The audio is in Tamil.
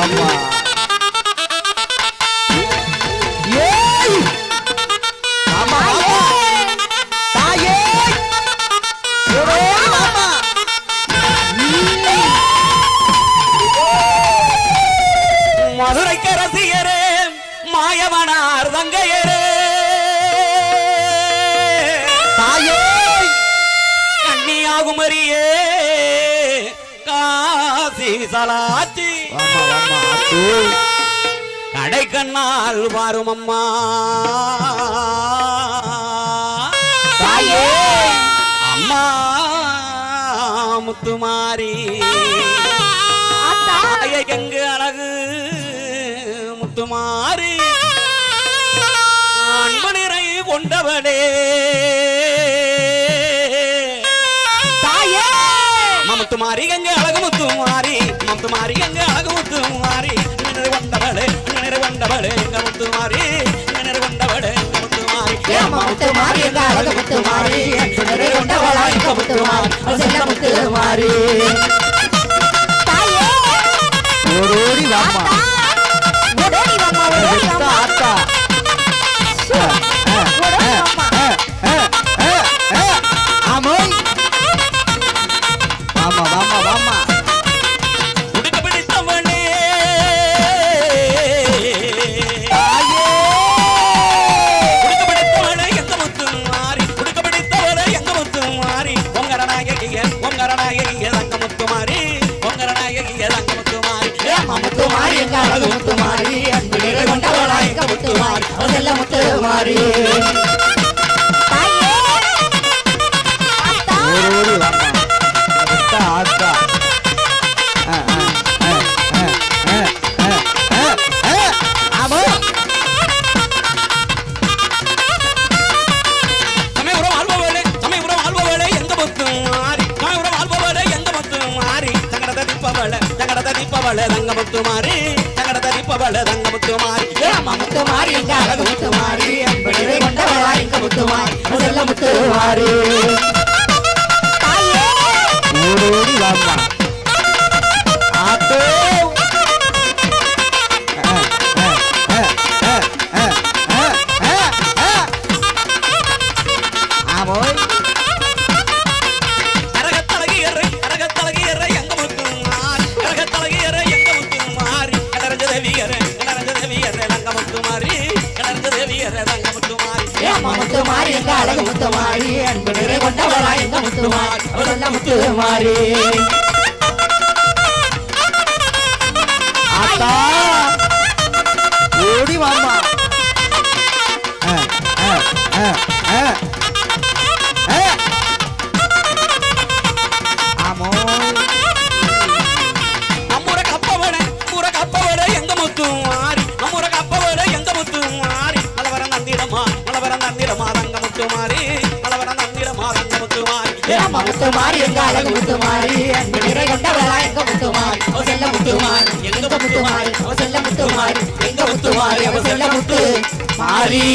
ஆமா மதுரைக்கு ரசிகரே மாயவனார் தங்கையரே தாயே கன்னியாகுமரியே காசி சலாச்சி கடை கண்ணால் பாரும் அம்மா தாயே அம்மா முத்துமாரி எங்கு அழகு முத்துமாரி அன்பு நிறை கொண்டவளே தாயே முத்துமாரி எங்க அழகு முத்துமாரி முத்துமாரி எங்க அழகு முத்துமாரி நிறை கொண்டவளே நிறை கொண்டவளே எங்க முத்துமாரி நிறை கொண்டவளே எங்க முத்துமாரி முத்துமாரி எங்க அழகு முத்துமாரி நிறை கொண்டவளா எங்க முத்துமாரி செல்ல முத்துமாரி ஓடி வாமா ஓடி வாமா ஓடி வாமா ஆத்தா ஓடி வாமா ஆமோய் வாமா வாமா வாமா உடுக்க பிடித்தவளே தாயே உடுக்க பிடித்தவளே எங்க முத்துமாரி உடுக்க பிடித்தவளே எங்க முத்துமாரி பொங்கரநாயகிய தங்க முத்துமாரி பொங்கரநாயகிய தங்க முத்துமாரி முத்துமாரி எங்க அழகு முத்துமாரி அன்பு நிறை கொண்டவளா எங்க முத்துமாரி செல்ல முத்துமாரி தாயே ஆத்தா ஓடி வாமா ஆத்தா ஆமா சமயபுரம் ஆள்பவளே எங்க முத்துமாரி சமயபுரம் ஆள்பவளே எங்க முத்துமாரி தங்கடத தீபவளே தங்க முத்துமாரி தங்கடத தீபவளே தங்க முத்துமாரி முத்துமாரி எங்க அழகு முத்துமாரி அன்பு நிறை கொண்டவளா எங்க முத்துமாரி செல்ல முத்துமாரி தாயே ஓடி வாமா ஆத்தோ ஆமோய் கரகத்தலகியரை எங்க முத்துமாரி கரகத்தலகியரை எங்க முத்துமாரி கடரஞ்ச தேவியரை தங்க முத்துமாரி கடரஞ்ச தேவியரை தங்க முத்துமாரி முத்துமாரி எங்க அழகு முத்துமாரி அன்பு நிறை கொண்டவளா எங்க முத்துமாரி செல்ல முத்துமாரி ஆத்தா ஓடி வாமா நம்மூர கப்பவளை எங்க முத்துமாரி நம்மூர கப்பவளை எங்க முத்துமாரி மலவரம் நந்திடமா தங்க முத்துமாரி மலவரம் நந்திடமா தங்க முத்துமாரி முத்துமாரி எங்க அழகு முத்துமாரி அன்பு நிறை கொண்டவளா எங்க முத்துமாரி செல்ல முத்துமாரி எங்க முத்துமாரி செல்ல முத்துமாரி எங்க முத்துமாரி செல்ல முத்து மாரி